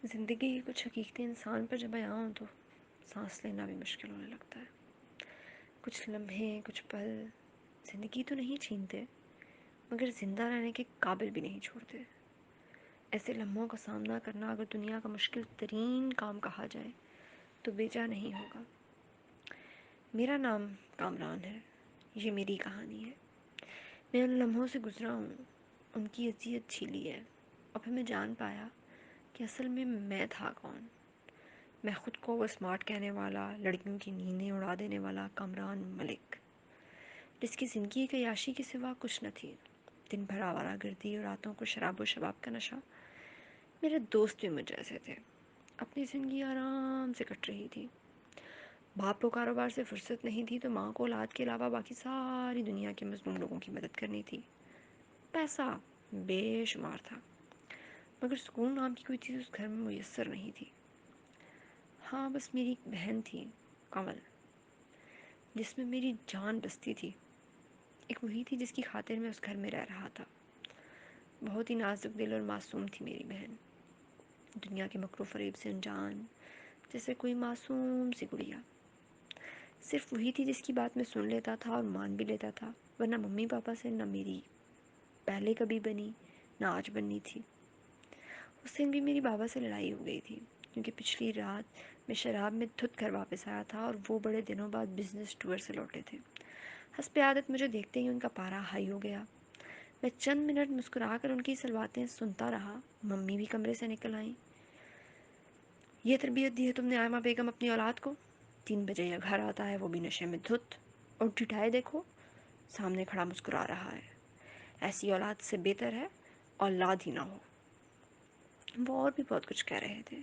زندگی کی کچھ حقیقتیں انسان پر جب آیا ہوں تو سانس لینا بھی مشکل ہونے لگتا ہے. کچھ لمحے، کچھ پل زندگی تو نہیں چھینتے مگر زندہ رہنے کے قابل بھی نہیں چھوڑتے. ایسے لمحوں کا سامنا کرنا اگر دنیا کا مشکل ترین کام کہا جائے تو بیجا نہیں ہوگا. میرا نام کامران ہے. یہ میری کہانی ہے. میں ان لمحوں سے گزرا ہوں، ان کی اذیت جھیلی ہے، اور پھر میں جان پایا کہ اصل میں تھا کون. میں خود کو وہ اسمارٹ کہنے والا، لڑکیوں کی نیندیں اڑا دینے والا کامران ملک، جس کی زندگی کی عیاشی کے سوا کچھ نہ تھی. دن بھر آوارہ گردی اور راتوں کو شراب و شباب کا نشہ. میرے دوست بھی مجھ جیسے تھے. اپنی زندگی آرام سے کٹ رہی تھی. باپ کو کاروبار سے فرصت نہیں تھی تو ماں کو اولاد کے علاوہ باقی ساری دنیا کے مظلوم لوگوں کی مدد کرنی تھی. پیسہ بے شمار تھا مگر سکون نام کی کوئی چیز اس گھر میں میسر نہیں تھی. ہاں، بس میری ایک بہن تھی، کمل، جس میں میری جان بستی تھی. ایک وہی تھی جس کی خاطر میں اس گھر میں رہ رہا تھا. بہت ہی نازک دل اور معصوم تھی میری بہن. دنیا کے مکر و فریب سے انجان، جیسے کوئی معصوم سی گڑیا. صرف وہی تھی جس کی بات میں سن لیتا تھا اور مان بھی لیتا تھا، ورنہ ممی پاپا سے نہ میری پہلے کبھی بنی نہ آج بننی تھی. اس دن بھی میری بابا سے لڑائی ہو گئی تھی کیونکہ پچھلی رات میں شراب میں دھت کر واپس آیا تھا اور وہ بڑے دنوں بعد بزنس ٹور سے لوٹے تھے. حسب عادت مجھے دیکھتے ہی ان کا پارا ہائی ہو گیا. میں چند منٹ مسکرا کر ان کی سلواتیں سنتا رہا. ممی بھی کمرے سے نکل آئیں. یہ تربیت دی ہے تم نے آئمہ بیگم اپنی اولاد کو؟ 3 بجے یہ گھر آتا ہے، وہ بھی نشے میں دھت، اور ٹھٹھائے دیکھو سامنے کھڑا مسکرا رہا ہے. ایسی اولاد سے بہتر ہے اولاد ہی نہ ہو. وہ اور بھی بہت کچھ کہہ رہے تھے.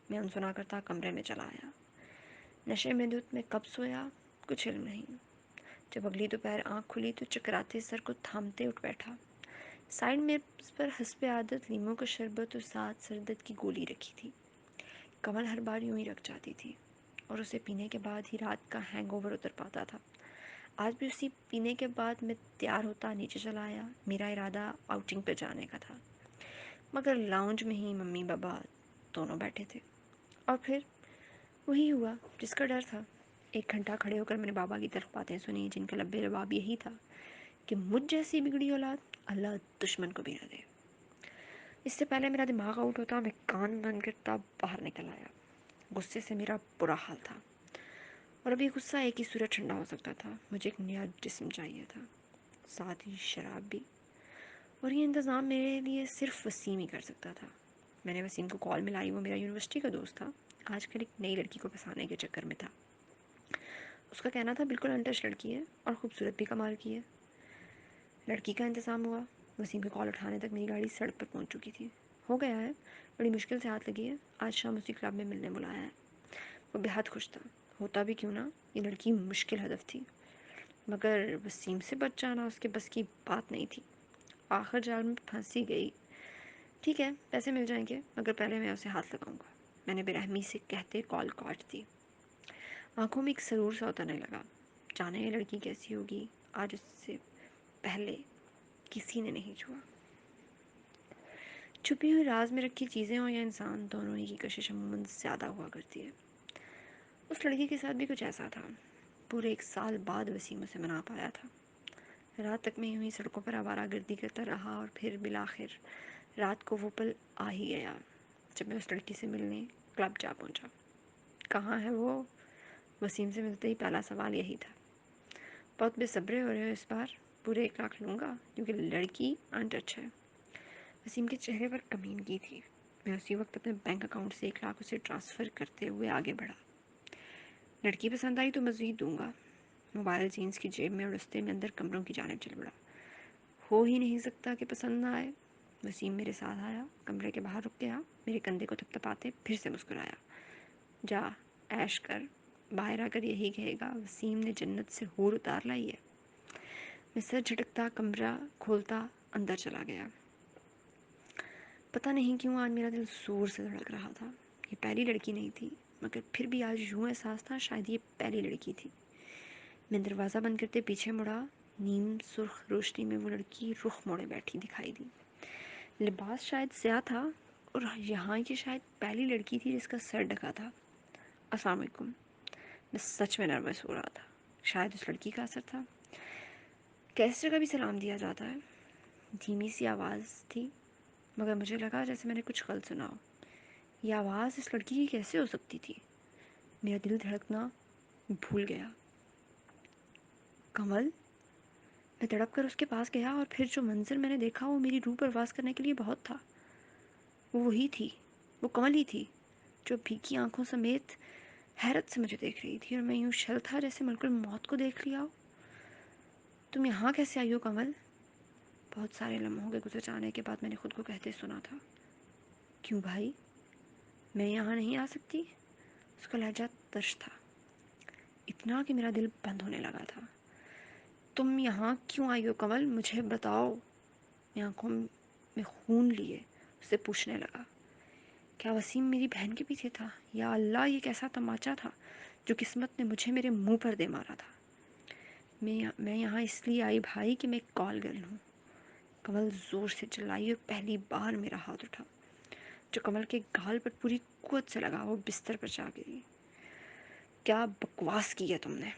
میں ان سنا کرتا کمرے میں چلا آیا. نشے میں دھت میں کب سویا کچھ علم نہیں. جب اگلی دوپہر آنکھ کھلی تو چکراتے سر کو تھامتے اٹھ بیٹھا. سائڈ میں پر حسب عادت لیموں کا شربت اور ساتھ سردرد کی گولی رکھی تھی. کمل ہر بار یوں ہی رکھ جاتی تھی اور اسے پینے کے بعد ہی رات کا ہینگ اوور اتر پاتا تھا. آج بھی اسی پینے کے بعد میں تیار ہوتا نیچے چلا آیا. میرا ارادہ آؤٹنگ پہ جانے کا تھا مگر لاؤنج میں ہی ممی بابا دونوں بیٹھے تھے. اور پھر وہی ہوا جس کا ڈر تھا. 1 گھنٹہ کھڑے ہو کر میں نے بابا کی طرف باتیں سنی جن کا لب لباب یہی تھا کہ مجھ جیسی بگڑی اولاد اللہ دشمن کو بھی نہ دے. اس سے پہلے میرا دماغ آؤٹ ہوتا میں کان بند کرتا باہر نکل آیا. غصے سے میرا برا حال تھا اور ابھی غصہ ایک ہی صورت ٹھنڈا ہو سکتا تھا. مجھے ایک نیا جسم چاہیے تھا، ساتھ ہی شراب بھی، اور یہ انتظام میرے لیے صرف وسیم ہی کر سکتا تھا. میں نے وسیم کو کال ملائی. وہ میرا یونیورسٹی کا دوست تھا، آج کل ایک نئی لڑکی کو پھنسانے کے چکر میں تھا. اس کا کہنا تھا بالکل انٹچ لڑکی ہے اور خوبصورت بھی کمال کی ہے. لڑکی کا انتظام ہوا. وسیم کی کال اٹھانے تک میری گاڑی سڑک پر پہنچ چکی تھی. ہو گیا ہے، بڑی مشکل سے ہاتھ لگی ہے. آج شام اسی کلب میں ملنے بلایا ہے. وہ بے حد خوش تھا. ہوتا بھی کیوں نہ، یہ لڑکی مشکل ہدف تھی مگر وسیم سے بچ جانا اس کے بس کی بات نہیں تھی. آخر جال میں پھنسی گئی. ٹھیک ہے، پیسے مل جائیں گے مگر پہلے میں اسے ہاتھ لگاؤں گا، میں نے بے رحمی سے کہتے کال کاٹ دی. آنکھوں میں ایک سرور سا اترنے لگا. جانے یہ لڑکی کیسی ہوگی، آج اس سے پہلے کسی نے نہیں چھوا. چھپی ہوئی راز میں رکھی چیزیں ہوں یا انسان، دونوں ہی کی کشش عموماً زیادہ ہوا کرتی ہے. اس لڑکی کے ساتھ بھی کچھ ایسا تھا. پورے 1 سال بعد وسیم اسے منا پایا تھا. رات تک میں یوں ہی سڑکوں پر آوارہ گردی کرتا رہا اور پھر بالآخر رات کو وہ پل آ ہی گیا جب میں اس لڑکی سے ملنے کلب جا پہنچا. کہاں ہے وہ؟ وسیم سے ملتے ہی پہلا سوال یہی تھا. بہت بے صبرے ہو رہے ہو اس بار؟ پورے 1 لاکھ لوں گا کیونکہ لڑکی انٹچ ہے. وسیم کے چہرے پر کمینگی تھی. میں اسی وقت اپنے بینک اکاؤنٹ سے 1 لاکھ اسے ٹرانسفر کرتے ہوئے آگے بڑھا. لڑکی پسند آئی تو مزید دوں گا. موبائل جینس کی جیب میں اور رستے میں اندر کمروں کی جانب چل پڑا. ہو ہی نہیں سکتا کہ پسند نہ آئے. وسیم میرے ساتھ آیا، کمرے کے باہر رک گیا، میرے کندھے کو تھپ تھپاتے پھر سے مسکرایا. جا عیش کر، باہر آ کر یہی کہے گا وسیم نے جنت سے حور اتار لائی ہے. میں سر جھٹکتا کمرہ کھولتا اندر چلا گیا. پتہ نہیں کیوں آج میرا دل زور سے دھڑک رہا تھا. یہ پہلی لڑکی نہیں تھی مگر پھر بھی آج یوں احساس تھا شاید یہ پہلی لڑکی تھی. میں دروازہ بند کرتے پیچھے مڑا. نیم سرخ روشنی میں وہ لڑکی رخ موڑے بیٹھی دکھائی دی. لباس شاید سیاہ تھا اور یہاں کی شاید پہلی لڑکی تھی جس کا سر ڈھکا تھا. السلام علیکم. میں سچ میں نروس ہو رہا تھا. شاید اس لڑکی کا اثر تھا. کیس جگہ بھی سلام دیا جاتا ہے. دھیمی سی آواز تھی مگر مجھے لگا جیسے میں نے کچھ غلط سنا ہو. یہ آواز اس لڑکی کی کیسے ہو سکتی تھی؟ میرا دل دھڑکنا بھول گیا. کمل. میں تڑپ کر اس کے پاس گیا اور پھر جو منظر میں نے دیکھا وہ میری روح پرواز کرنے کے لیے بہت تھا. وہ وہی تھی, وہ کمل ہی تھی جو بھیگی آنکھوں سمیت حیرت سے مجھے دیکھ رہی تھی, اور میں یوں شل تھا جیسے ملک الموت کو دیکھ لیا ہو. تم یہاں کیسے آئی ہو کمل؟ بہت سارے لمحوں کے گزر جانے کے بعد میں نے خود کو کہتے سنا تھا. کیوں بھائی, میں یہاں نہیں آ سکتی؟ اس کا لہجہ ترش تھا, اتنا کہ میرا دل بند ہونے لگا تھا. تم یہاں کیوں آئی ہو کمل, مجھے بتاؤ. میں آنکھوں میں خون لیے اس سے پوچھنے لگا. کیا وسیم میری بہن کے پیچھے تھا؟ یا اللہ, یہ کیسا تماچا تھا جو قسمت نے مجھے میرے منہ پر دے مارا تھا. میں یہاں اس لیے آئی بھائی کہ میں ایک کال گرل ہوں. کمل زور سے چلائی اور پہلی بار میرا ہاتھ اٹھا جو کمل کے گال پر پوری قوت سے لگا. وہ بستر پر جا گری. کیا بکواس کی ہے تم نے؟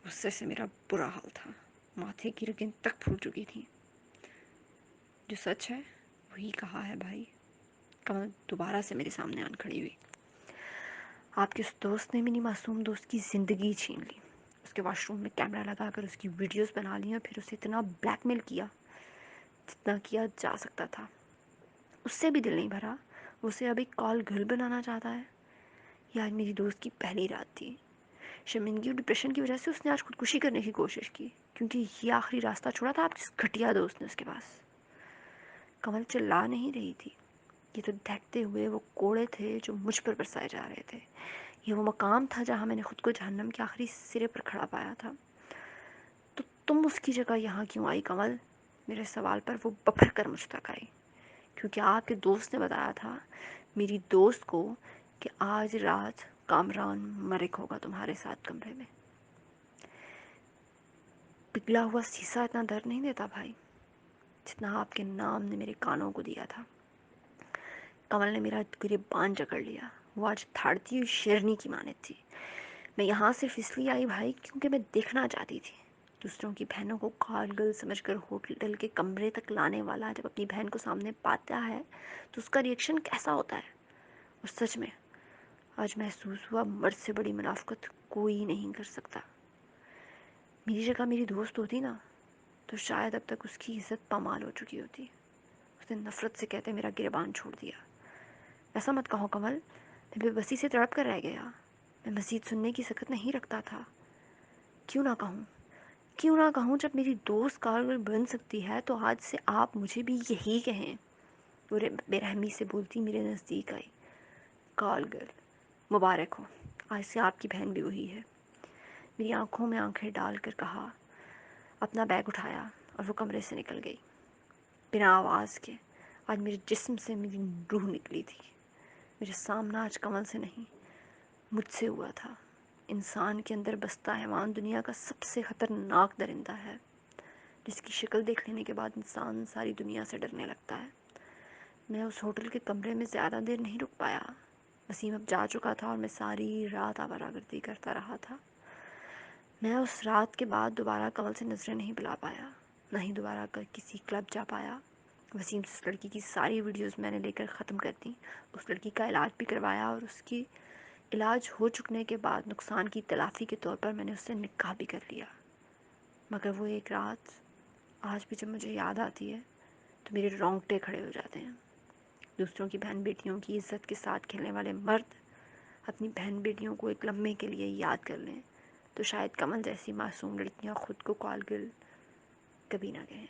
غصے سے میرا برا حال تھا, ماتھے کی رگیں تک پھول چکی تھیں. جو سچ ہے وہی کہا ہے بھائی. کمل دوبارہ سے میرے سامنے آن کھڑی ہوئی. آپ کے اس دوست نے میری معصوم دوست کی زندگی چھین لی. اس کے واش روم میں کیمرہ لگا کر اس کی ویڈیوز بنا لی اور پھر اسے اتنا بلیک میل کیا جتنا کیا جا سکتا تھا. اس سے بھی دل نہیں بھرا. وہ اسے اب ایک کال گرل بنانا چاہتا ہے. یہ آج میری دوست کی پہلی رات تھی. شرمندگی اور ڈپریشن کی وجہ سے اس نے آج خودکشی کرنے کی کوشش کی, کیونکہ یہ آخری راستہ چھوڑا تھا آپ جس گھٹیا دوست نے اس کے پاس. کمل چلا نہیں رہی تھی. یہ تو دہکتے ہوئے وہ کوڑے تھے جو مجھ پر برسائے جا رہے تھے. یہ وہ مقام تھا جہاں میں نے خود کو جہنم کے آخری سرے پر کھڑا پایا تھا. تو تم اس کی جگہ یہاں کیوں آئی کمل؟ میرے سوال پر وہ بپھر کر مجھ تک آئی. کیونکہ آپ کے دوست نے بتایا تھا میری دوست کو کہ آج رات کامران مرک ہوگا تمہارے ساتھ کمرے میں. پگھلا ہوا سیسا اتنا درد نہیں دیتا بھائی جتنا آپ کے نام نے میرے کانوں کو دیا تھا. کمل نے میرا گریبان جکڑ لیا. وہ آج دھاڑتی ہوئی شیرنی کی مانند تھی. میں یہاں صرف اس لیے آئی بھائی کیونکہ میں دیکھنا چاہتی تھی دوسروں کی بہنوں کو کارگل سمجھ کر ہوٹل کے کمرے تک لانے والا جب اپنی بہن کو سامنے پاتا ہے تو اس کا ریئیکشن کیسا ہوتا ہے. اور سچ میں آج محسوس ہوا مرد سے بڑی منافقت کوئی نہیں کر سکتا. میری جگہ میری دوست ہوتی نا تو شاید اب تک اس کی عزت پامال ہو چکی ہوتی. اس نے نفرت سے کہتے میرا گریبان چھوڑ دیا. ایسا مت کہو کمل, میں بے بسی سے تڑپ کر رہ گیا. میں مزید سننے کی سکت نہیں رکھتا تھا. کیوں نہ کہوں, کیوں نہ کہوں, جب میری دوست کارگل بن سکتی ہے تو آج سے آپ مجھے بھی یہی کہیں. وہ بے رحمی سے بولتی میرے نزدیک آئی. کارگل مبارک ہو, آج سے آپ کی بہن بھی وہی ہے. میری آنکھوں میں آنکھیں ڈال کر کہا. اپنا بیگ اٹھایا اور وہ کمرے سے نکل گئی بنا آواز کے. آج میرے جسم سے میری روح نکلی تھی. میرے سامنا آج کمل سے نہیں مجھ سے ہوا تھا. انسان کے اندر بستا حیوان دنیا کا سب سے خطرناک درندہ ہے جس کی شکل دیکھ لینے کے بعد انسان ساری دنیا سے ڈرنے لگتا ہے. میں اس ہوٹل کے کمرے میں زیادہ دیر نہیں رک پایا. وسیم اب جا چکا تھا اور میں ساری رات آوارہ گردی کرتا رہا تھا. میں اس رات کے بعد دوبارہ کمل سے نظریں نہیں ملا پایا, نہ ہی دوبارہ کسی کلب جا پایا. وسیم سے اس لڑکی کی ساری ویڈیوز میں نے لے کر ختم کر دیں. اس لڑکی کا علاج بھی کروایا اور اس کی علاج ہو چکنے کے بعد نقصان کی تلافی کے طور پر میں نے اس سے نکاح بھی کر لیا. مگر وہ ایک رات آج بھی جب مجھے یاد آتی ہے تو میرے رونگٹے کھڑے ہو جاتے ہیں. دوسروں کی بہن بیٹیوں کی عزت کے ساتھ کھیلنے والے مرد اپنی بہن بیٹیوں کو ایک لمحے کے لیے یاد کر لیں تو شاید کمل جیسی معصوم لڑکیاں خود کو کارگل کبھی نہ کہیں.